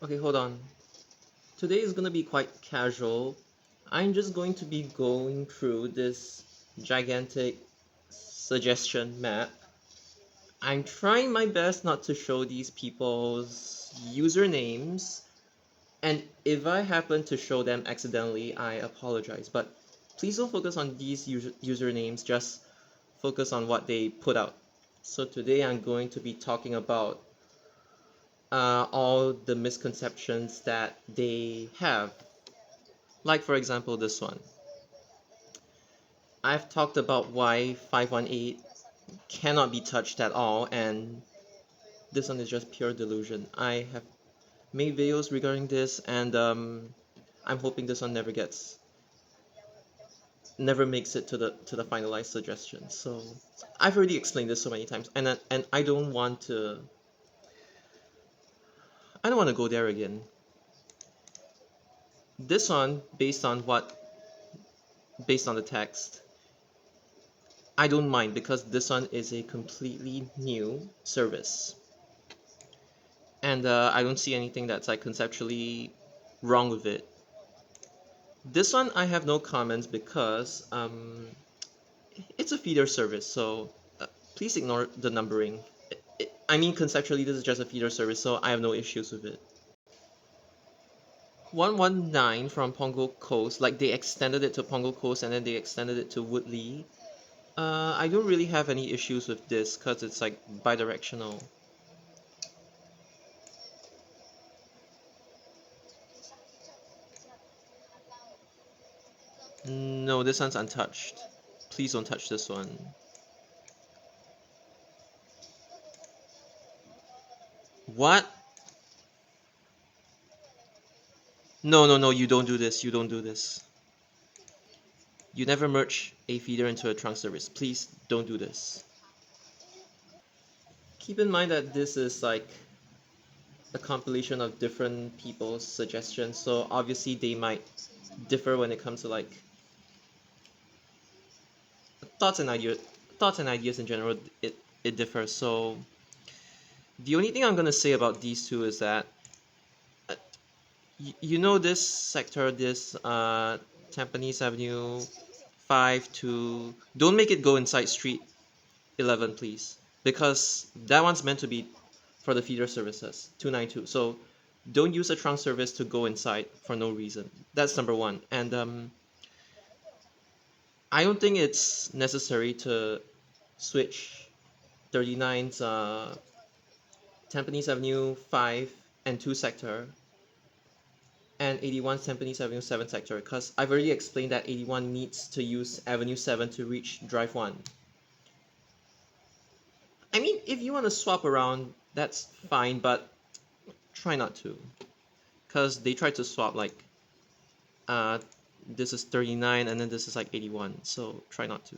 Okay, hold on. Today is gonna be quite casual. I'm just going to be going through this gigantic suggestion map. I'm trying my best not to show these people's usernames, and if I happen to show them accidentally, I apologize. But please don't focus on these usernames, just focus on what they put out. So today I'm going to be talking about all the misconceptions that they have. Like, for example, this one. I've talked about why 518 cannot be touched at all, and this one is just pure delusion. I have made videos regarding this, and I'm hoping this one never makes it to the finalized suggestion. So I've already explained this so many times, and I don't want to go there again. This one, based on the text, I don't mind because this one is a completely new service, and I don't see anything that's like conceptually wrong with it. This one I have no comments because it's a feeder service, so please ignore the numbering. I mean, conceptually, this is just a feeder service, so I have no issues with it. 119 from Punggol Coast, like they extended it to Punggol Coast and then they extended it to Woodley. I don't really have any issues with this because it's like bidirectional. No, this one's untouched. Please don't touch this one. What? No, no, no, you don't do this. You don't do this. You never merge a feeder into a trunk service. Please don't do this. Keep in mind that this is like a compilation of different people's suggestions, so obviously they might differ when it comes to like thoughts and ideas. Thoughts and ideas in general, it differs. So the only thing I'm gonna say about these two is that you know this sector, this Tampines Avenue 5 to don't make it go inside Street 11, please, because that one's meant to be for the feeder services 292. So don't use a trunk service to go inside for no reason. That's number one. And I don't think it's necessary to switch 39's Tampines Avenue 5 and 2 sector and 81's Tampines Avenue 7 sector, because I've already explained that 81 needs to use Avenue 7 to reach Drive 1. I mean, if you want to swap around, that's fine, but try not to. Because they tried to swap, like, uh, this is 39 and then this is like 81, so try not to.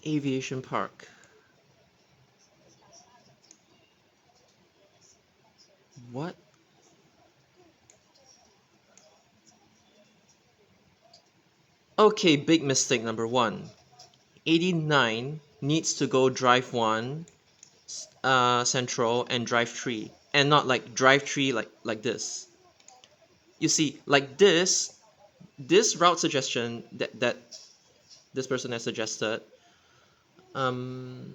Aviation Park. What? Okay, big mistake number one. 89 needs to go drive 1, central, and drive 3, and not like drive 3 like this. You see, like this route suggestion that this person has suggested, um,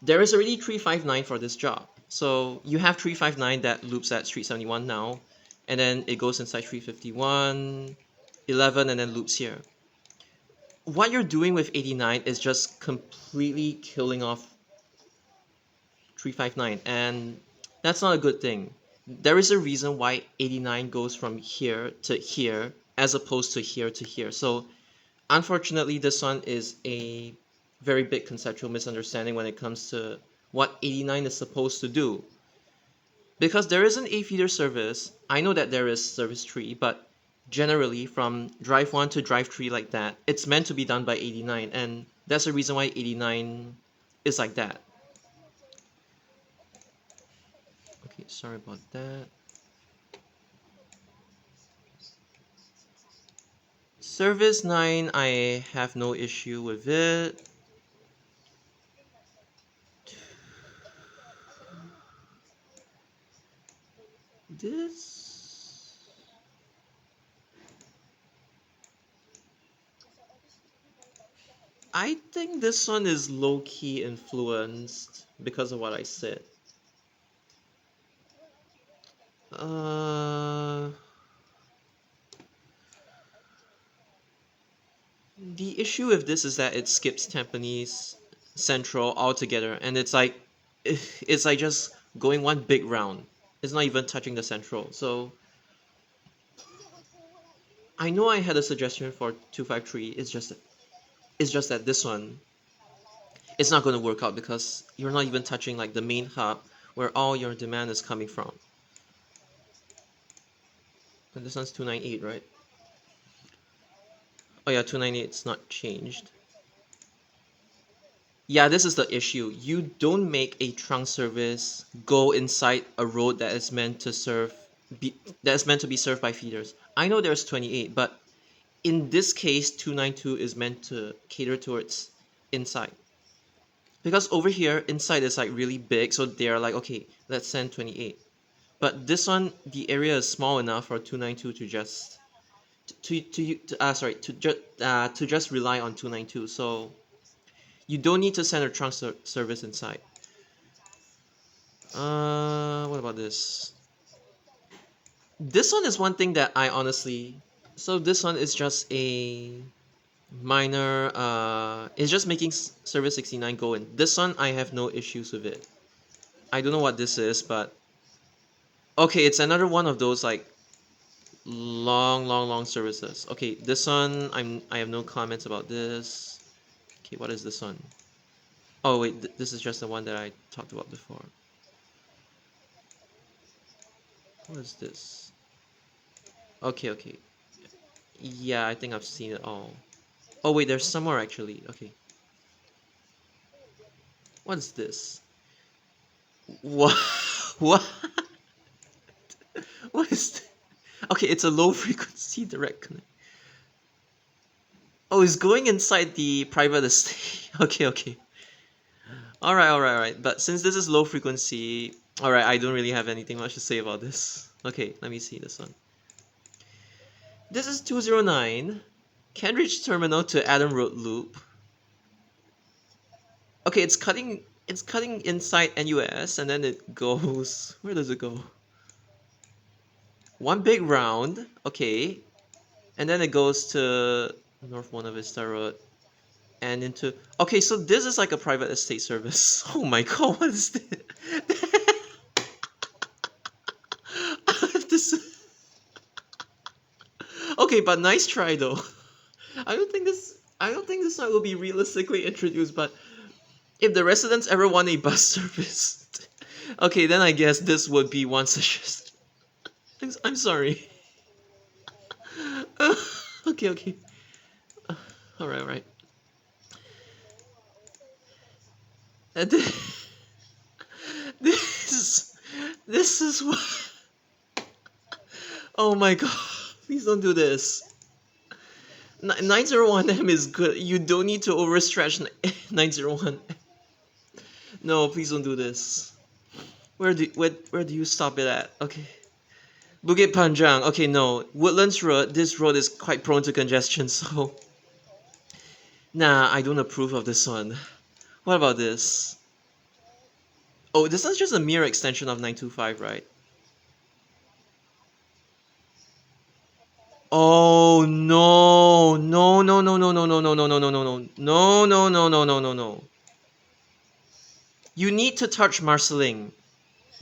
there is already 359 for this job. So you have 359 that loops at Street 71 now, and then it goes inside 351, 11, and then loops here. What you're doing with 89 is just completely killing off 359, and that's not a good thing. There is a reason why 89 goes from here to here as opposed to here to here. So unfortunately, this one is a very big conceptual misunderstanding when it comes to what 89 is supposed to do. Because there isn't a feeder service, I know that there is service 3, but generally from drive 1 to drive 3 like that, it's meant to be done by 89, and that's the reason why 89 is like that. Okay, sorry about that. Service 9, I have no issue with it. This... I think this one is low-key influenced because of what I said. Uh, the issue with this is that it skips Tampines Central altogether, and it's like just going one big round. It's not even touching the Central. So I know I had a suggestion for 253. It's just that this one it's not going to work out because you're not even touching like the main hub where all your demand is coming from. And this one's 298, right? Oh yeah, 298 it's not changed. Yeah, this is the issue. You don't make a trunk service go inside a road that is meant to that is meant to be served by feeders. I know there's 28, but in this case 292 is meant to cater towards inside. Because over here inside is like really big, so they're like, okay, let's send 28. But this one, the area is small enough for 292 to just to just rely on 292. So you don't need to send a trunk service inside. What about this? This one is one thing that I honestly. So this one is just a minor. It's just making service 69 go in. This one I have no issues with it. I don't know what this is, but okay, it's another one of those like long services. Okay, this one I have no comments about this. Okay, what is this one? Oh wait, this is just the one that I talked about before. What is this? Okay. Yeah, I think I've seen it all. Oh wait, there's some more actually. Okay. What is this? What? What? What is this? Okay, it's a low frequency direct connect. Oh, it's going inside the private estate. Okay. Alright. But since this is low frequency, alright, I don't really have anything much to say about this. Okay, let me see this one. This is 209. Cambridge Terminal to Adam Road Loop. Okay, it's cutting inside NUS and then it goes where does it go? One big round, okay. And then it goes to North Buona Vista Road and into okay, so this is like a private estate service. Oh my god, what is this? This okay, but nice try though. I don't think this one will be realistically introduced, but if the residents ever want a bus service, okay, then I guess this would be one suggestion. I'm sorry. Okay. All right. And this this is what. Oh my god! Please don't do this. 901M is good. You don't need to overstretch 901. No, please don't do this. Where do you stop it at? Okay. Bukit Panjang. Okay, no. Woodlands Road. This road is quite prone to congestion, so nah, I don't approve of this one. What about this? Oh, this is just a mere extension of 925, right? Oh no. You need to touch Marceling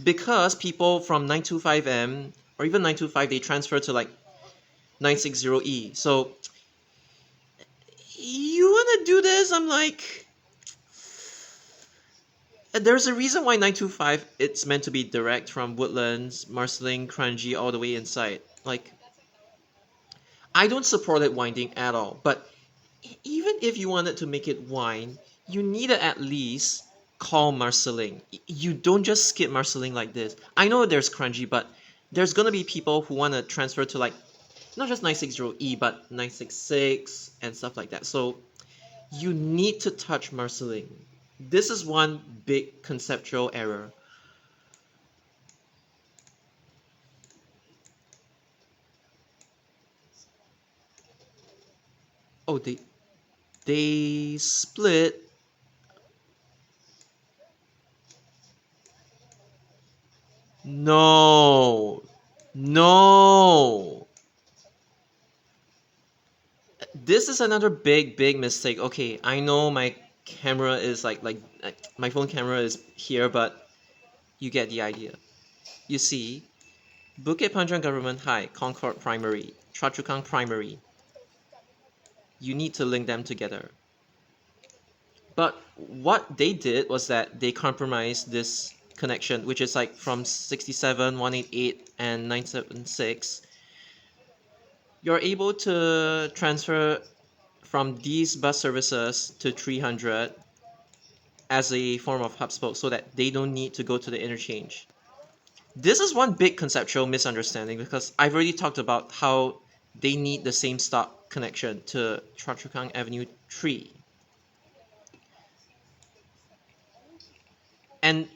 because people from 925M or even 925 they transfer to like 960E. So you wanna do this? I'm like there's a reason why 925 it's meant to be direct from Woodlands, Marceling, Kranji all the way inside. Like I don't support it winding at all, but even if you wanted to make it wind, you need to at least call Marceling. You don't just skip Marceling like this. I know there's Kranji, but there's gonna be people who want to transfer to like not just 960E but 966 and stuff like that. So you need to touch Marceling. This is one big conceptual error. Oh, they split. No. No. This is another big mistake. Okay, I know my camera is like my phone camera is here, but you get the idea. You see, Bukit Panjang Government High, Concord Primary, Choa Chu Kang Primary. You need to link them together. But what they did was that they compromised this connection, which is like from 67, 188, and 976. You're able to transfer from these bus services to 300 as a form of hub spoke so that they don't need to go to the interchange. This is one big conceptual misunderstanding because I've already talked about how they need the same stop connection to Choa Chu Kang Avenue 3. And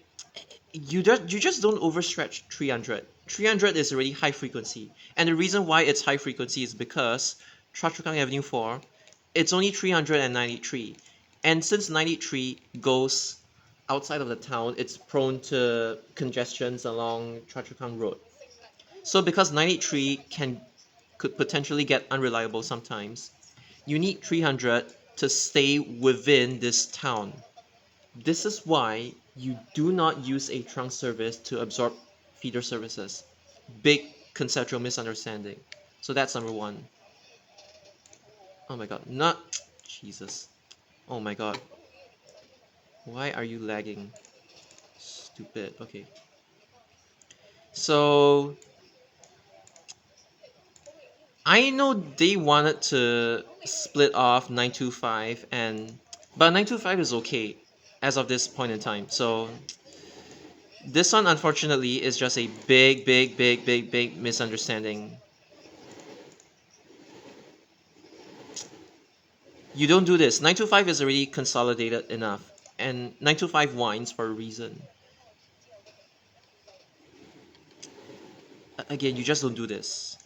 you just don't overstretch 300. 300 is already high frequency. And the reason why it's high frequency is because Choa Chu Kang Avenue 4, it's only 393. And since 93 goes outside of the town, it's prone to congestions along Choa Chu Kang Road. So because 93 could potentially get unreliable sometimes, you need 300 to stay within this town. This is why you do not use a trunk service to absorb feeder services. Big conceptual misunderstanding. So that's number one. Oh my god, not Jesus. Oh my god. Why are you lagging? Stupid. Okay. So I know they wanted to split off 925 but 925 is okay as of this point in time. So this one unfortunately is just a big misunderstanding. You don't do this. 925 is already consolidated enough, and 925 whines for a reason. Again, you just don't do this.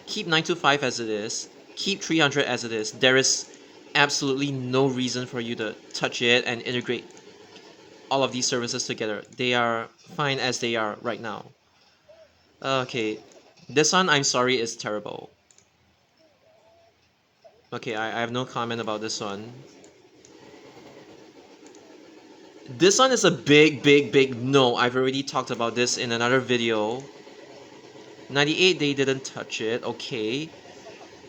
Keep 925 as it is. Keep 300 as it is. There is absolutely no reason for you to touch it and integrate all of these services together. They are fine as they are right now. Okay, this one, I'm sorry, is terrible. Okay, I have no comment about this one. This one is a big no. I've already talked about this in another video. 98, they didn't touch it. Okay.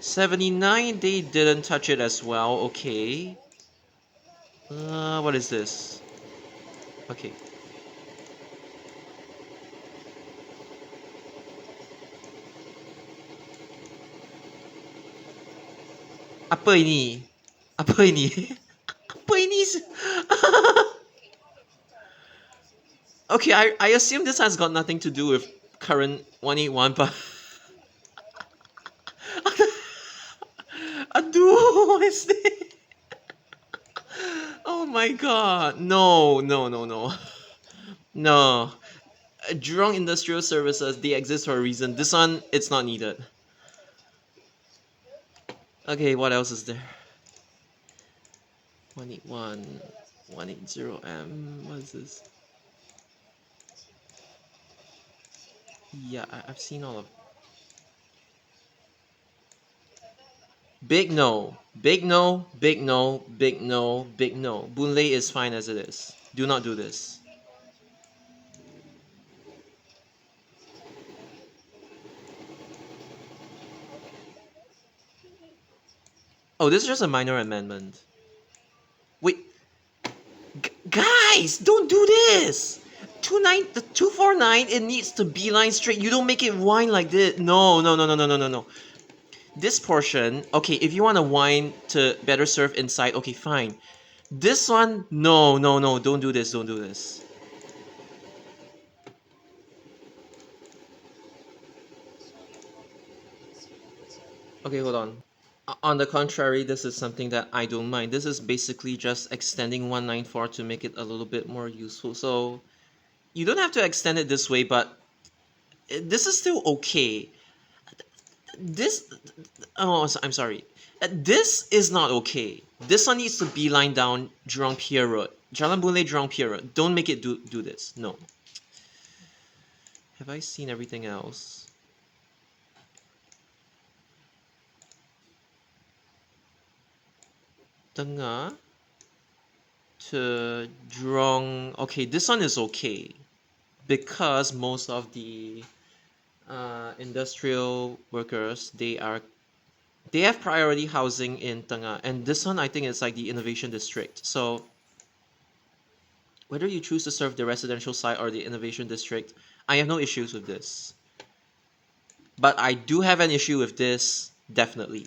79, they didn't touch it as well. Okay. What is this? Okay. Apa ini? Apa ini? Apa ini? Okay, I assume this has got nothing to do with current 181, but aduh, what is this? Oh my god. No, no, no, no. No. Jurong Industrial Services, they exist for a reason. This one, it's not needed. Okay, what else is there? 181, 180M, what is this? Yeah, I've seen all of. Big no, big no, big no, big no, big no. Boon Lay is fine as it is. Do not do this. Oh, this is just a minor amendment. Wait, guys, don't do this. 249, it needs to be line straight. You don't make it whine like this. No, no, no, no, no, no, no, no. This portion, okay, if you want to whine to better serve inside, okay, fine. This one, no, no, no, don't do this, don't do this. Okay, hold on. On the contrary, this is something that I don't mind. This is basically just extending 194 to make it a little bit more useful. So you don't have to extend it this way, but this is still okay. This, oh, I'm sorry. This is not okay. This one needs to beeline down Jurong Pier Road. Jalan Boon Lay, Jurong Pier Road. Don't make it do this. No. Have I seen everything else? Tengah to Jurong. Okay, this one is okay because most of the industrial workers they have priority housing in Tengah, and this one I think is like the innovation district. So whether you choose to serve the residential side or the innovation district, I have no issues with this. But I do have an issue with this, definitely.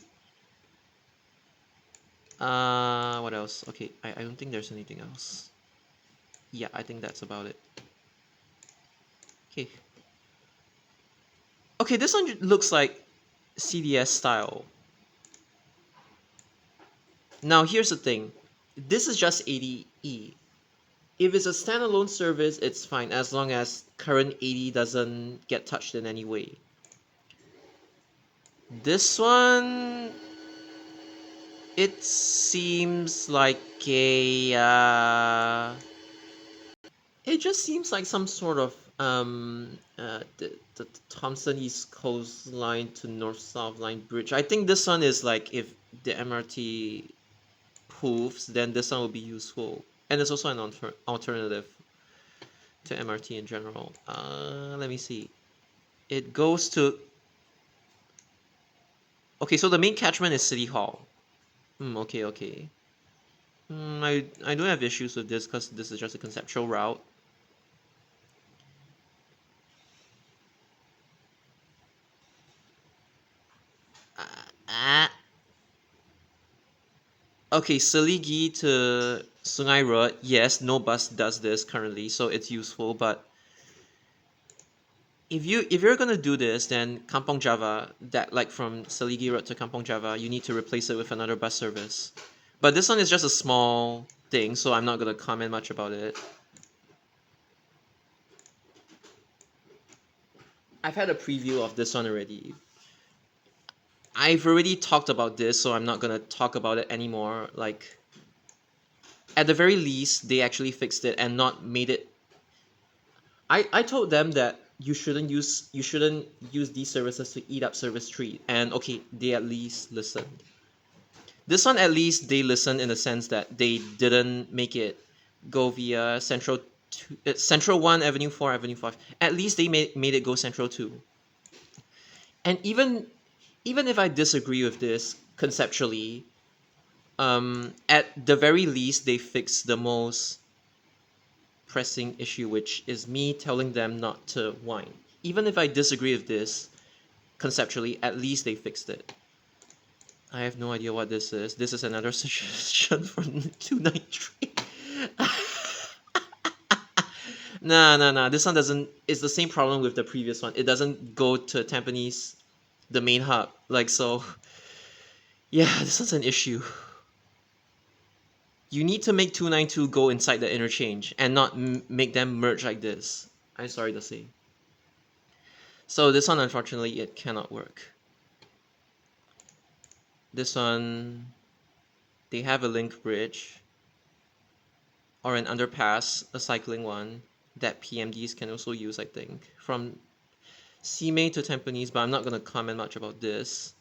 What else? Okay, I don't think there's anything else. Yeah, I think that's about it. Okay. Okay, this one looks like CDS style. Now here's the thing. This is just ADE. If it's a standalone service, it's fine as long as current AD doesn't get touched in any way. This one, it seems like it just seems like some sort of the Thompson East Coast line to North South line bridge. I think this one is like if the MRT proves, then this one will be useful, and it's also an alternative to MRT in general. Let me see. It goes to. Okay, so the main catchment is City Hall. Okay. I don't have issues with this because this is just a conceptual route. Okay, Seligi to Sungai Road. Yes, no bus does this currently, so it's useful. But if you're gonna do this, then Kampong Java, that like from Seligi Road to Kampong Java, you need to replace it with another bus service. But this one is just a small thing, so I'm not gonna comment much about it. I've had a preview of this one already. I've already talked about this, so I'm not gonna talk about it anymore. Like, at the very least, they actually fixed it and not made it. I told them that you shouldn't use these services to eat up service tree, and okay, they at least listened. This one at least they listened in the sense that they didn't make it go via Central 1, Avenue 4, Avenue 5. At least they made it go Central 2. And even if I disagree with this conceptually, at the very least they fixed the most pressing issue, which is me telling them not to whine. Even if I disagree with this conceptually, at least they fixed it. I have no idea what this is. This is another suggestion for 293. Nah. This one doesn't. It's the same problem with the previous one. It doesn't go to Tampines, the main hub. Like so. Yeah, this one's an issue. You need to make 292 go inside the interchange and not make them merge like this. I'm sorry to say. So this one, unfortunately, it cannot work. This one, they have a link bridge or an underpass, a cycling one that PMDs can also use, I think, from Simei to Tampines, but I'm not going to comment much about this.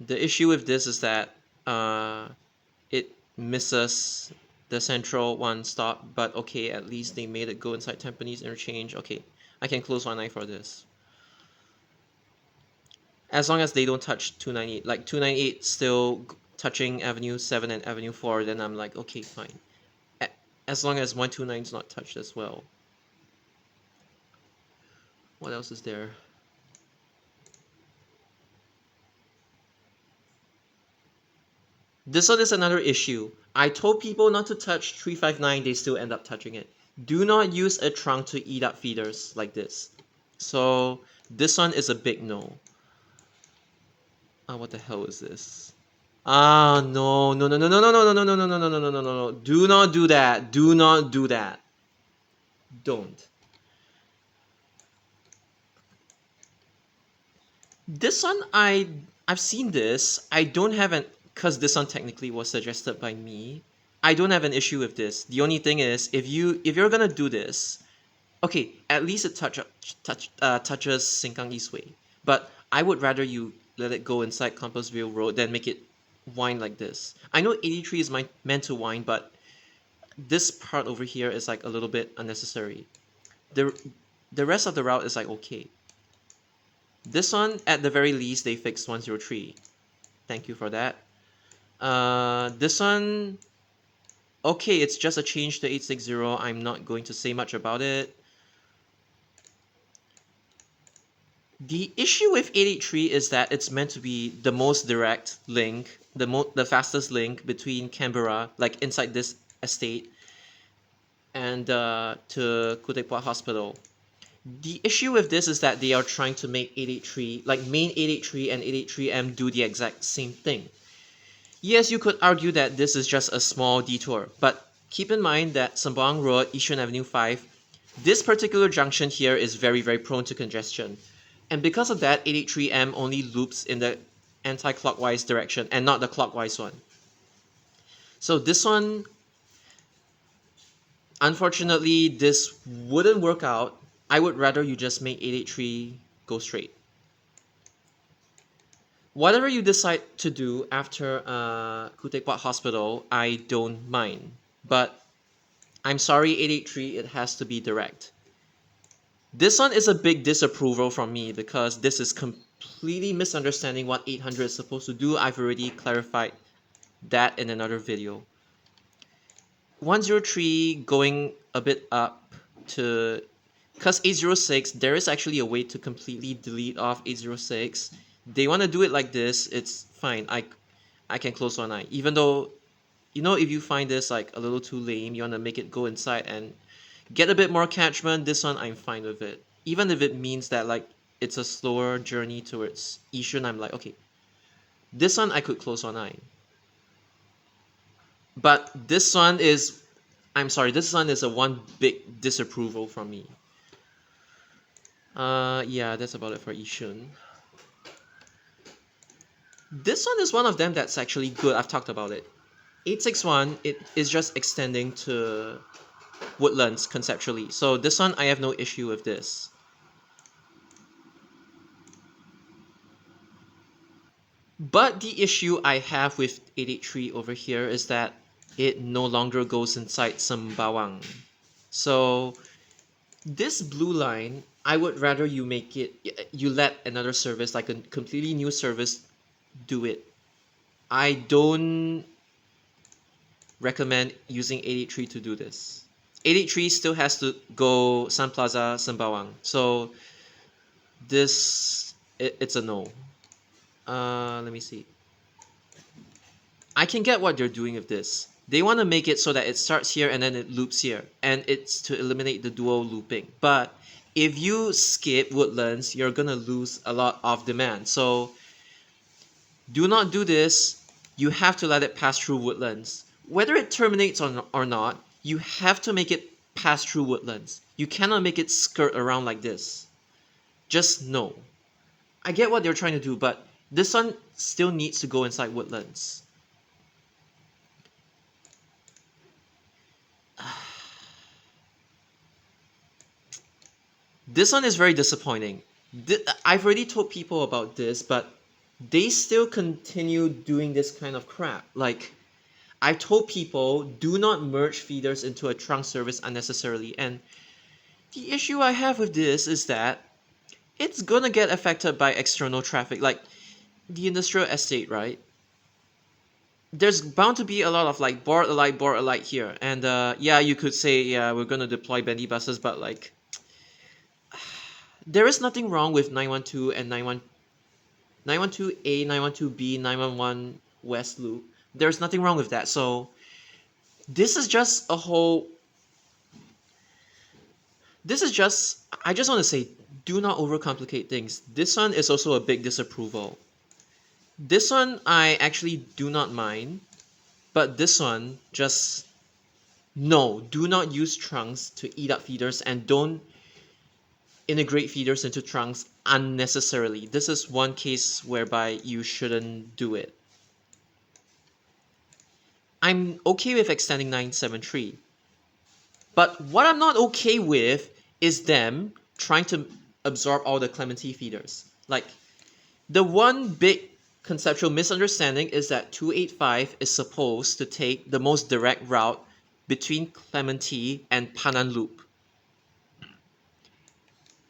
The issue with this is that it misses the central one stop, but okay, at least they made it go inside Tampines interchange. Okay, I can close one eye for this. As long as they don't touch 298, like 298 still touching Avenue 7 and Avenue 4, then I'm like, okay, fine. As long as 129 is not touched as well. What else is there? This one is another issue. I told people not to touch 359, they still end up touching it. Do not use a trunk to eat up feeders like this. So this one is a big no. What the hell is this? No. Do not do that. Do not do that. Don't. This one, I've seen this. I don't have an because this one technically was suggested by me. I don't have an issue with this. The only thing is, if you're gonna do this, okay, at least it touches Sengkang East Way. But I would rather you let it go inside Compassville Road than make it wind like this. I know 83 is meant to wind, but this part over here is like a little bit unnecessary. The the rest of the route is like okay. This one, at the very least, they fixed 103. Thank you for that. This one, okay, it's just a change to 860. I'm not going to say much about it. The issue with 883 is that it's meant to be the most direct link, the fastest link between Canberra, like inside this estate, and to Khoo Teck Puat Hospital. The issue with this is that they are trying to make 883, like main 883 and 883M do the exact same thing. Yes, you could argue that this is just a small detour, but keep in mind that Sembawang Road, Yishun Avenue 5, this particular junction here is very, very prone to congestion. And because of that, 883M only loops in the anti-clockwise direction and not the clockwise one. So this one, unfortunately, this wouldn't work out. I would rather you just make 883 go straight. Whatever you decide to do after Khoo Teck Puat Hospital, I don't mind. But I'm sorry, 883, it has to be direct. This one is a big disapproval from me because this is completely misunderstanding what 800 is supposed to do. I've already clarified that in another video. 103 going a bit up to, because 806, there is actually a way to completely delete off 806. They want to do it like this, it's fine. I can close one eye. Even though, you know, if you find this like a little too lame, you want to make it go inside and get a bit more catchment, this one I'm fine with it. Even if it means that like it's a slower journey towards Yishun, I'm like, okay. This one I could close one eye. But this one is, I'm sorry, this one is a one big disapproval from me. Yeah, that's about it for Yishun. This one is one of them that's actually good. I've talked about it. 861, it is just extending to Woodlands conceptually. So this one, I have no issue with this. But the issue I have with 883 over here is that it no longer goes inside Sembawang. So this blue line, I would rather you make it, you let another service, like a completely new service, do it. I don't recommend using 883 to do this. 883 still has to go Sun Plaza, Sembawang. So this, it's a no. Let me see. I can get what they're doing with this. They want to make it so that it starts here and then it loops here. And it's to eliminate the dual looping. But if you skip Woodlands, you're going to lose a lot of demand. So do not do this. You have to let it pass through Woodlands. Whether it terminates or not, you have to make it pass through Woodlands. You cannot make it skirt around like this. Just no. I get what they're trying to do, but this one still needs to go inside Woodlands. This one is very disappointing. I've already told people about this, but they still continue doing this kind of crap. Like, I've told people, do not merge feeders into a trunk service unnecessarily. And the issue I have with this is that it's gonna get affected by external traffic. Like, the industrial estate, right? There's bound to be a lot of like board alight here. And yeah, you could say, yeah, we're gonna deploy bendy buses, but like, there is nothing wrong with 912 and 912A, 912B, 911 West Loop. There's nothing wrong with that. So this is just a whole, I just want to say, do not overcomplicate things. This one is also a big disapproval. This one I actually do not mind, but this one, just no, do not use trunks to eat up feeders, and don't integrate feeders into trunks unnecessarily. This is one case whereby you shouldn't do it. I'm okay with extending 973. But what I'm not okay with is them trying to absorb all the Clementi feeders. Like, the one big conceptual misunderstanding is that 285 is supposed to take the most direct route between Clementi and Pannan Loop.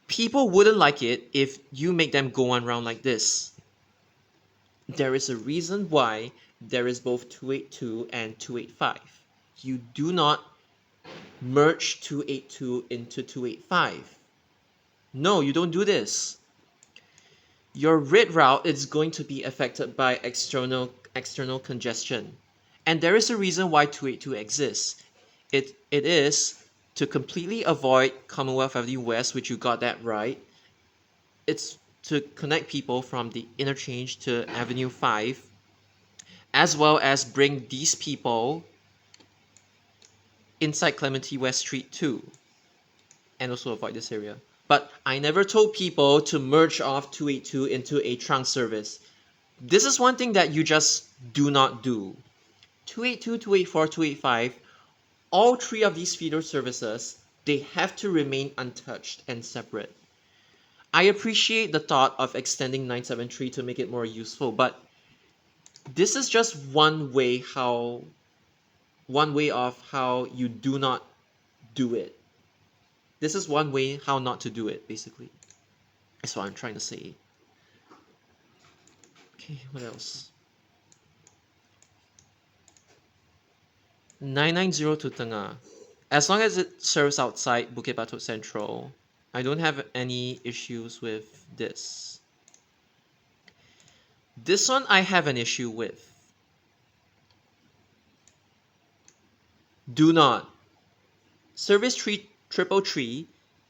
People wouldn't like it if you make them go one round like this. There is a reason why there is both 282 and 285. You do not merge 282 into 285. No, you don't do this. Your red route is going to be affected by external congestion. And there is a reason why 282 exists. It is to completely avoid Commonwealth Avenue West, which you got that right. It's to connect people from the interchange to Avenue 5, as well as bring these people inside Clementi West Street too, and also avoid this area. But I never told people to merge off 282 into a trunk service. This is one thing that you just do not do. 282, 284, 285, all three of these feeder services, they have to remain untouched and separate. I appreciate the thought of extending 973 to make it more useful, but this is just one way of how you do not do it. This is one way how not to do it, basically. That's what I'm trying to say. Okay, what else? 990 to Tengah. As long as it serves outside Bukit Batok Central, I don't have any issues with this. This one I have an issue with. Do not. Service 333,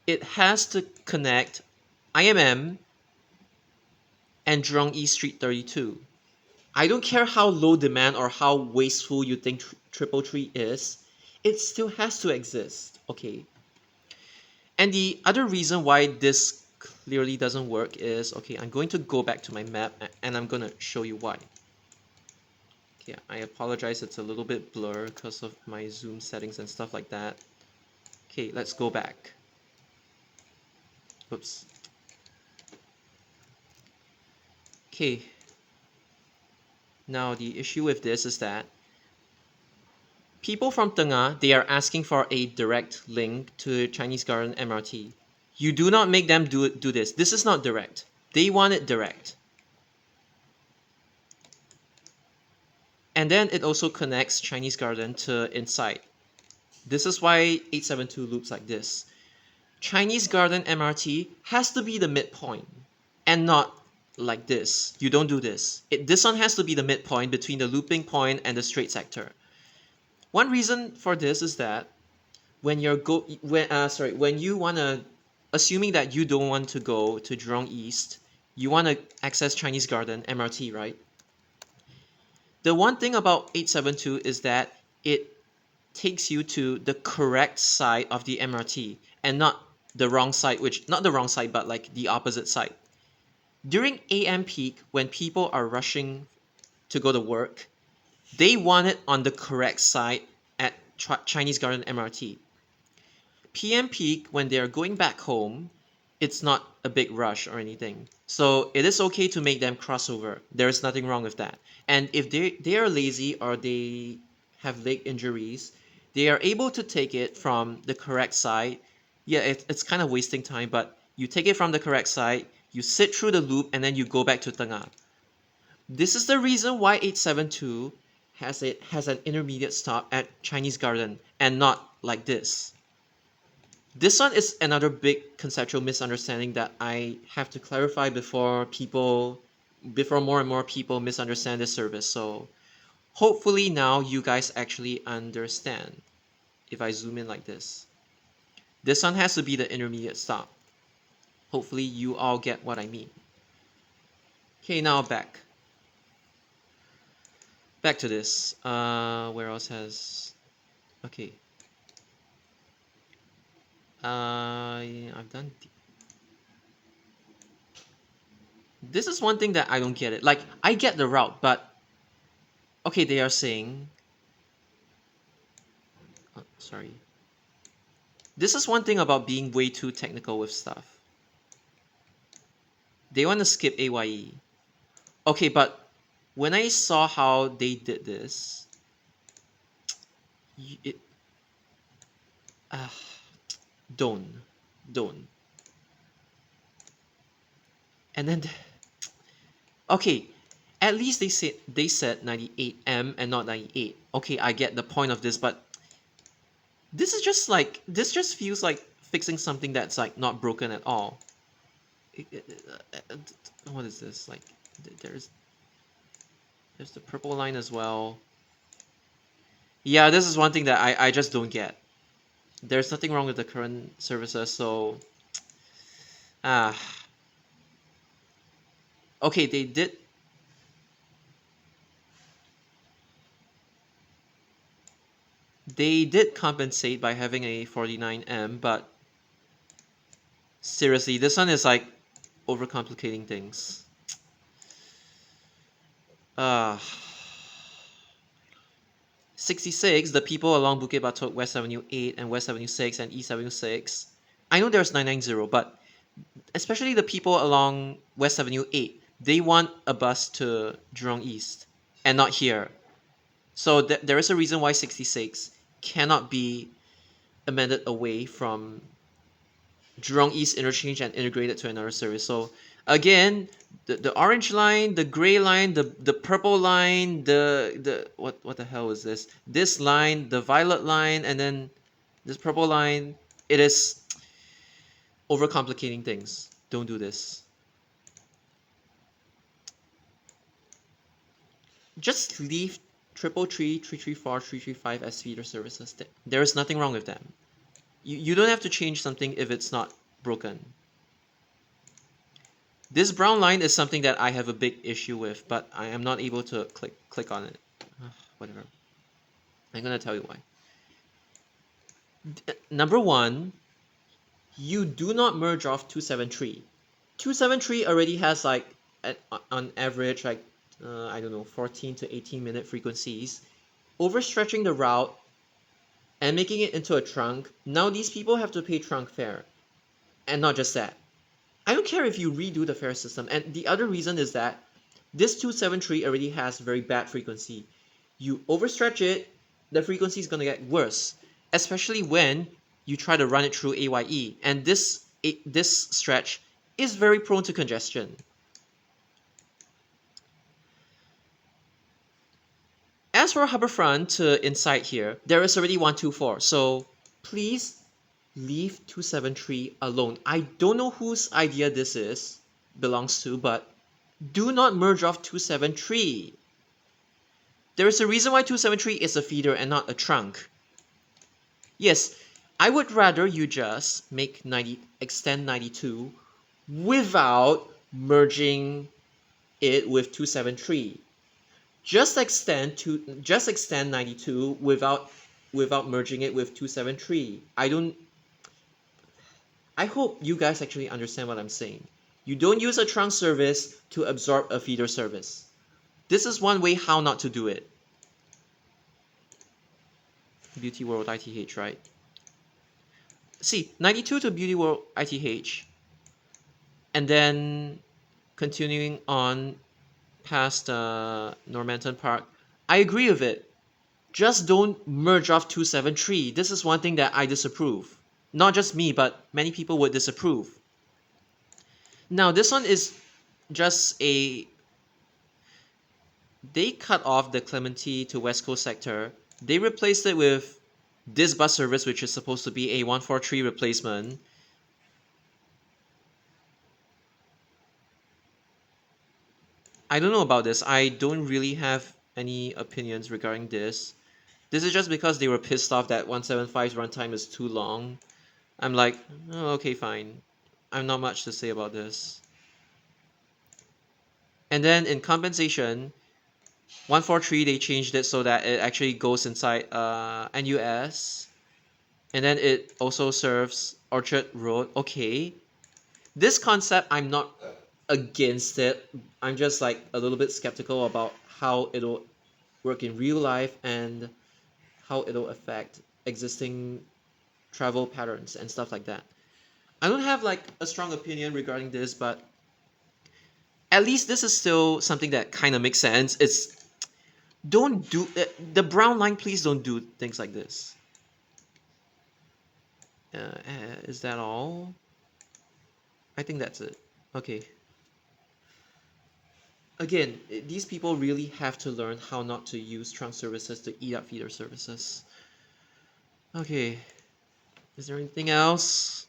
it has to connect IMM and Jurong East Street 32. I don't care how low demand or how wasteful you think 333 is, it still has to exist, okay? And the other reason why this clearly doesn't work is, okay, I'm going to go back to my map and I'm going to show you why. Okay, I apologize, it's a little bit blurred because of my zoom settings and stuff like that. Okay, let's go back. Oops. Okay. Now the issue with this is that people from Tengah, they are asking for a direct link to Chinese Garden MRT. You do not make them do this. This is not direct. They want it direct. And then it also connects Chinese Garden to inside. This is why 872 loops like this. Chinese Garden MRT has to be the midpoint and not like this. You don't do this. This one has to be the midpoint between the looping point and the straight sector. One reason for this is that when you wanna, assuming that you don't want to go to Jurong East, you want to access Chinese Garden MRT, right? The one thing about 872 is that it takes you to the correct side of the MRT and not the wrong side, not the wrong side, but like the opposite side. During AM peak, when people are rushing to go to work, they want it on the correct side at Chinese Garden MRT. PM peak, when they are going back home, it's not a big rush or anything. So it is okay to make them cross over. There is nothing wrong with that. And if they are lazy or they have leg injuries, they are able to take it from the correct side. Yeah, it's kind of wasting time, but you take it from the correct side, you sit through the loop, and then you go back to Tengah. This is the reason why 872 has an intermediate stop at Chinese Garden and not like this. This one is another big conceptual misunderstanding that I have to clarify before more and more people misunderstand this service. So hopefully now you guys actually understand if I zoom in like this. This one has to be the intermediate stop. Hopefully you all get what I mean. Okay, now back to this. Where else has... Okay. I've done This is one thing that I don't get it. Like, I get the route, but okay, they are saying, sorry. This is one thing about being way too technical with stuff. They want to skip AYE. Okay, but when I saw how they did this, it, uh, don't, don't. And then, okay, at least they said 98M and not 98. Okay, I get the point of this, but this is just like, this just feels like fixing something that's like not broken at all. What is this? Like, there's the purple line as well. Yeah, this is one thing that I just don't get. There's nothing wrong with the current services, so ah. Okay, they did compensate by having a 49M, but seriously, this one is like overcomplicating things. Uh 66, the people along Bukit Batok West Avenue 8 and West Avenue 6 and East Avenue 6. I know there's 990, but especially the people along West Avenue 8, they want a bus to Jurong East and not here. So there is a reason why 66 cannot be amended away from Jurong East interchange and integrated to another service. So again, the orange line, the gray line, the purple line, the what the hell is this? This line, the violet line, and then this purple line. It is overcomplicating things. Don't do this. Just leave 333, 334, 335 as feeder services. There is nothing wrong with them. You don't have to change something if it's not broken. This brown line is something that I have a big issue with, but I am not able to click on it. Whatever. I'm gonna tell you why. Number one, you do not merge off 273. 273 already has like on average like I don't know 14 to 18-minute frequencies. Overstretching the route and making it into a trunk. Now these people have to pay trunk fare, and not just that. I don't care if you redo the fare system. And the other reason is that this 273 already has very bad frequency. You overstretch it, the frequency is going to get worse, especially when you try to run it through AYE. And this stretch is very prone to congestion. As for Harbourfront to inside here, there is already 124. So please leave 273 alone. I don't know whose idea this belongs to, but do not merge off 273. There is a reason why 273 is a feeder and not a trunk. Yes, I would rather you just make extend 92 without merging it with 273. Just extend 92 without merging it with 273. I hope you guys actually understand what I'm saying. You don't use a trunk service to absorb a feeder service. This is one way how not to do it. Beauty World ITH, right? See, 92 to Beauty World ITH, and then continuing on past Normanton Park. I agree with it. Just don't merge off 273. This is one thing that I disapprove. Not just me, but many people would disapprove. Now, this one is just they cut off the Clementi to West Coast sector. They replaced it with this bus service, which is supposed to be a 143 replacement. I don't know about this. I don't really have any opinions regarding this. This is just because they were pissed off that 175's runtime is too long. I'm like, oh, okay, fine. I'm not much to say about this. And then in compensation, 143 they changed it so that it actually goes inside NUS, and then it also serves Orchard Road. Okay, this concept I'm not against it. I'm just like a little bit skeptical about how it'll work in real life and how it'll affect existing travel patterns and stuff like that. I don't have like a strong opinion regarding this, but at least this is still something that kind of makes sense. It's don't do the brown line. Please don't do things like this. Is that all? I think that's it. Okay. Again, these people really have to learn how not to use trunk services to eat up feeder services. Okay. Is there anything else?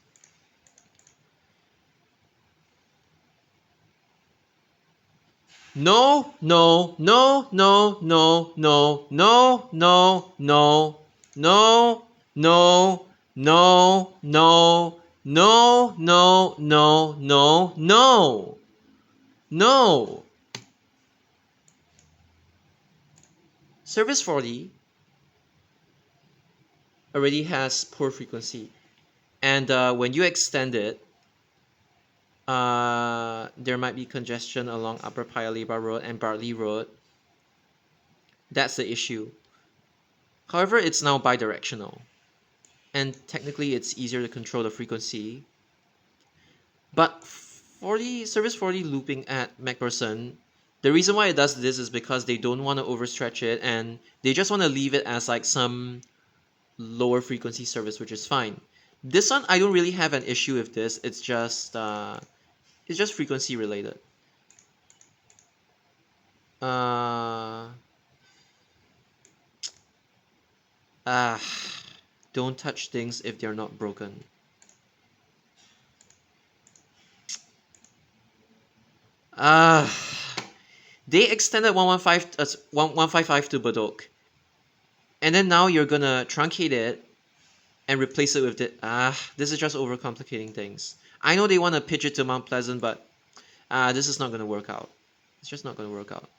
No, no, no, no, no, no, no, no, no, no, no, no, no, no, no, no, no, no, no. Service 40 already has poor frequency, and when you extend it, there might be congestion along Upper Paya Lebar Road and Bartley Road. That's the issue. However, it's now bidirectional, and technically it's easier to control the frequency. But 40 service 40 looping at McPherson, the reason why it does this is because they don't want to overstretch it, and they just want to leave it as like some lower frequency service, which is fine. This one, I don't really have an issue with this. It's just frequency related. Uh, ah, don't touch things if they're not broken. Ah, they extended 155 to Badok, and then now you're gonna truncate it and replace it with the this is just overcomplicating things. I know they want to pitch it to Mount Pleasant, but this is not gonna work out. It's just not gonna work out.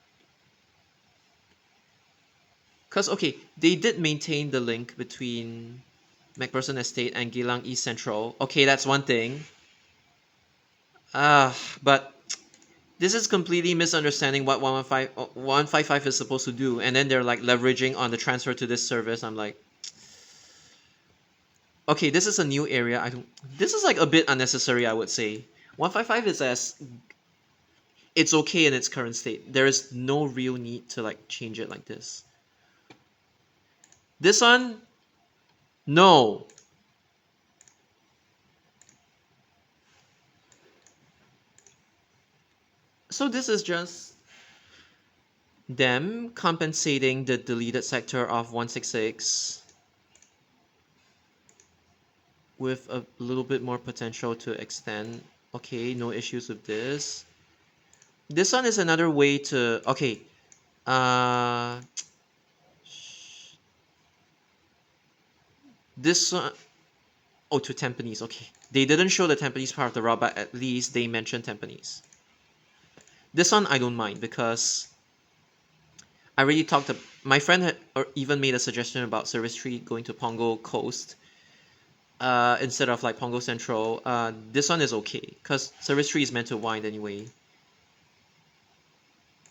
Cause okay, they did maintain the link between McPherson Estate and Geylang East Central. Okay, that's one thing. But this is completely misunderstanding what 155 is supposed to do, and then they're like leveraging on the transfer to this service. I'm like, okay, this is a new area. I don't. This is like a bit unnecessary, I would say. 155 is as it's okay in its current state. There is no real need to like change it like this. This one, no. So this is just them compensating the deleted sector of 166 with a little bit more potential to extend. Okay, no issues with this. This one is another way to okay. Uh, this one oh to Tampines. Okay, they didn't show the Tampines part of the route, but at least they mentioned Tampines. This one I don't mind because I already talked to my friend had or even made a suggestion about Service Tree going to Punggol Coast instead of like Punggol Central. This one is okay because Service Tree is meant to wind anyway.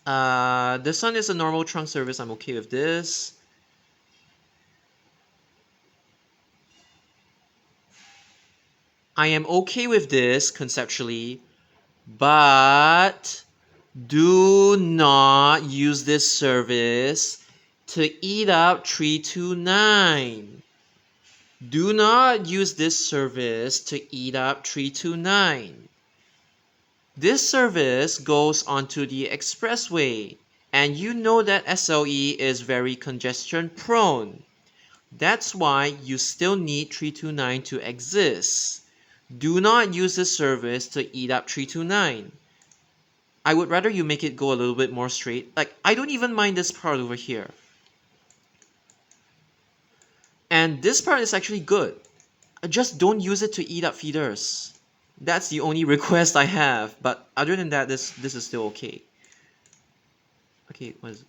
This one is a normal trunk service. I'm okay with this. I am okay with this conceptually, but do not use this service to eat up 329. Do not use this service to eat up 329. This service goes onto the expressway, and you know that SLE is very congestion prone. That's why you still need 329 to exist. Do not use this service to eat up 329. I would rather you make it go a little bit more straight. Like, I don't even mind this part over here. And this part is actually good. Just don't use it to eat up feeders. That's the only request I have. But other than that, this is still okay. Okay, what is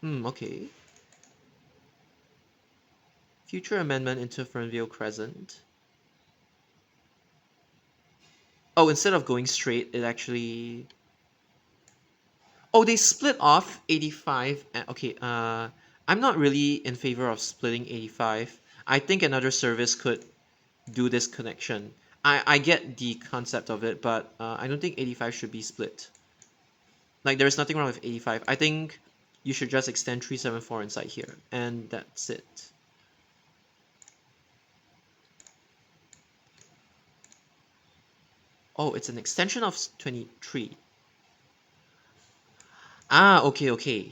it? Okay. Future amendment into Fernvale Crescent. Oh, instead of going straight, it actually... Oh, they split off 85. Okay, I'm not really in favor of splitting 85. I think another service could do this connection. I get the concept of it, but I don't think 85 should be split. Like, there's nothing wrong with 85. I think you should just extend 374 inside here, and that's it. Oh, it's an extension of 23. Ah, okay, okay.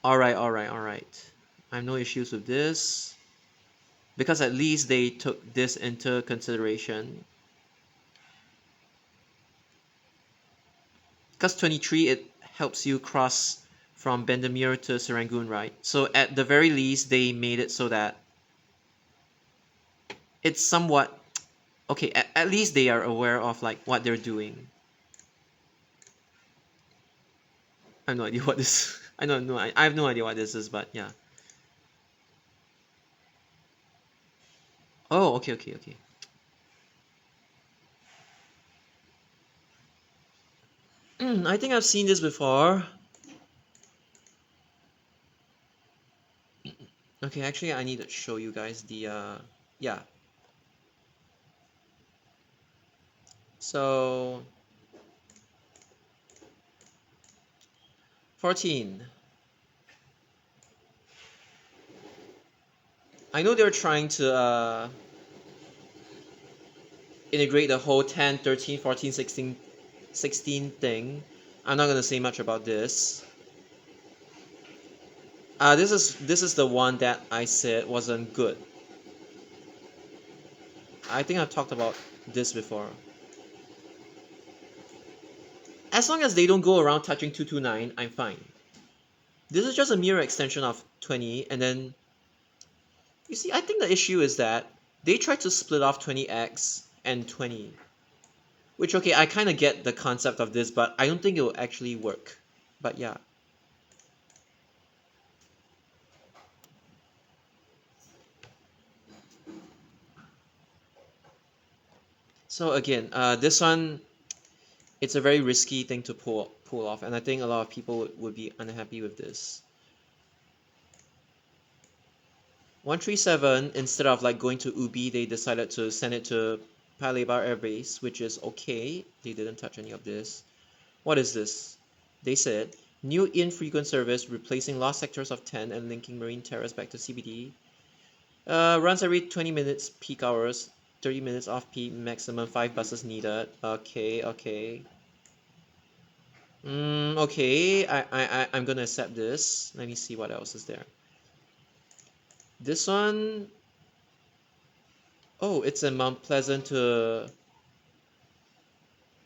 Alright, alright, alright. I have no issues with this. Because at least they took this into consideration. Because 23, it helps you cross from Bendemeer to Serangoon, right? So at the very least, they made it so that it's somewhat... Okay, at least they are aware of like what they're doing. I have no idea what this... I don't know. I have no idea what this is, but yeah. Oh, okay, okay, okay. I think I've seen this before. Okay, actually, I need to show you guys the, yeah. So, 14. I know they're trying to integrate the whole 10, 13, 14, 16, 16 thing. I'm not gonna say much about this. This is the one that I said wasn't good. I think I've talked about this before. As long as they don't go around touching 229, I'm fine. This is just a mere extension of 20, and then you see, I think the issue is that they tried to split off 20x and 20. Which, okay, I kind of get the concept of this, but I don't think it will actually work. But yeah. So again, this one, it's a very risky thing to pull off, and I think a lot of people would be unhappy with this. 137, instead of like going to Ubi, they decided to send it to Paya Lebar Air Base, which is okay. They didn't touch any of this. What is this? They said, new infrequent service replacing lost sectors of 10 and linking Marine Terrace back to CBD. Runs every 20 minutes, peak hours, 30 minutes off peak, maximum 5 buses needed. Okay, okay. Okay, I'm gonna accept this. Let me see what else is there. This one... Oh, it's a Mount Pleasant to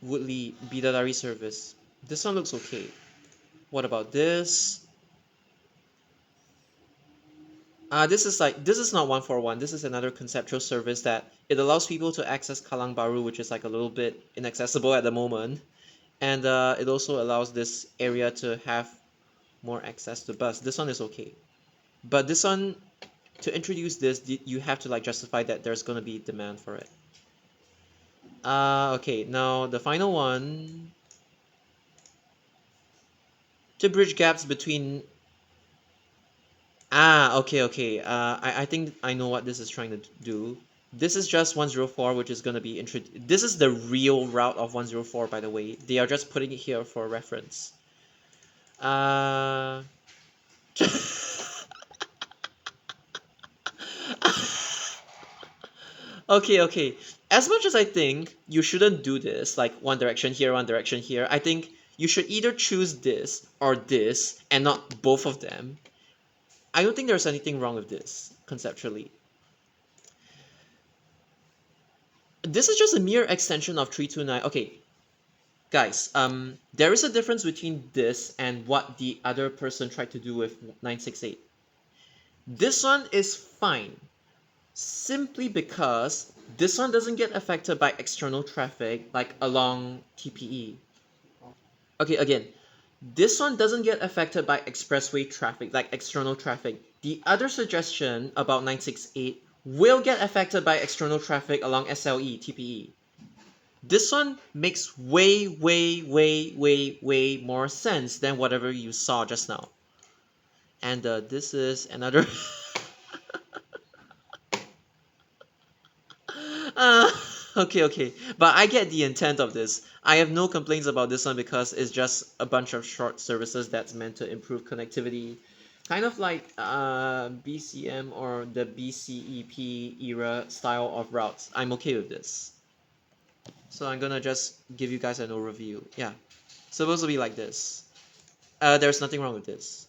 Woodley Bidadari service. This one looks okay. What about this? This is not 141. This is another conceptual service that it allows people to access Kalang Baru, which is like a little bit inaccessible at the moment. And it also allows this area to have more access to bus. This one is okay. But this one, to introduce this, you have to like justify that there's gonna be demand for it. Okay, now the final one. To bridge gaps between... Okay, okay. I think I know what this is trying to do. This is just 104, which is gonna be This is the real route of 104, by the way. They are just putting it here for reference. Okay, okay. As much as I think you shouldn't do this, like one direction here, I think you should either choose this or this and not both of them. I don't think there's anything wrong with this, conceptually. This is just a mere extension of 329. Okay, guys, there is a difference between this and what the other person tried to do with 968. This one is fine, simply because this one doesn't get affected by external traffic, like along TPE. Okay, again, this one doesn't get affected by expressway traffic, like external traffic. The other suggestion about 968 will get affected by external traffic along SLE, TPE. This one makes way more sense than whatever you saw just now. And this is another uh, okay, but I get the intent of this. I have no complaints about this one because it's just a bunch of short services that's meant to improve connectivity, kind of like BCM or the BCEP era style of routes. I'm okay with this. So I'm gonna just give you guys an overview. Yeah, supposed to be like this. There's nothing wrong with this.